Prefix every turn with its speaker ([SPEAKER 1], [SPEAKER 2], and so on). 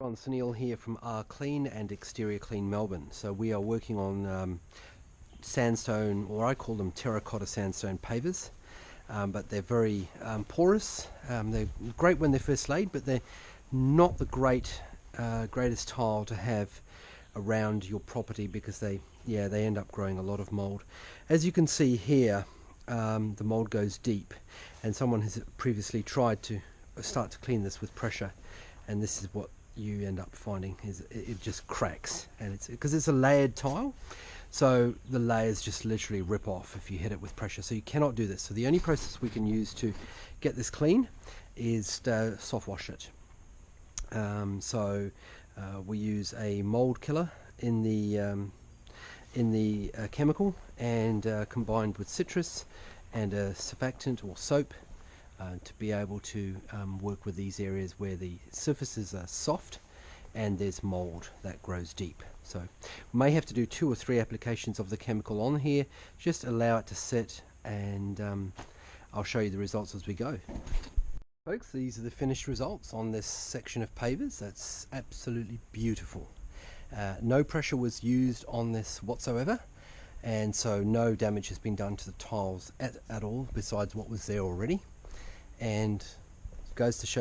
[SPEAKER 1] On Sunil here from Clean and Exterior Clean Melbourne. So we are working on sandstone, or I call them terracotta sandstone pavers, but they're very porous. They're great when they're first laid, but they're not the greatest tile to have around your property because they end up growing a lot of mold. As you can see here, the mold goes deep, and someone has previously tried to start to clean this with pressure, and this is what you end up finding is it just cracks, and it's because it's a layered tile, so the layers just literally rip off if you hit it with pressure. So you cannot do this. So the only process we can use to get this clean is to soft wash it. We use a mold killer in the chemical, and combined with citrus and a surfactant or soap to be able to work with these areas where the surfaces are soft and there's mold that grows deep. So we may have to do 2 or 3 applications of the chemical on here, just allow it to sit, and I'll show you the results as we go. Folks, these are the finished results on this section of pavers. That's absolutely beautiful. No pressure was used on this whatsoever, and so no damage has been done to the tiles at all besides what was there already. And goes to show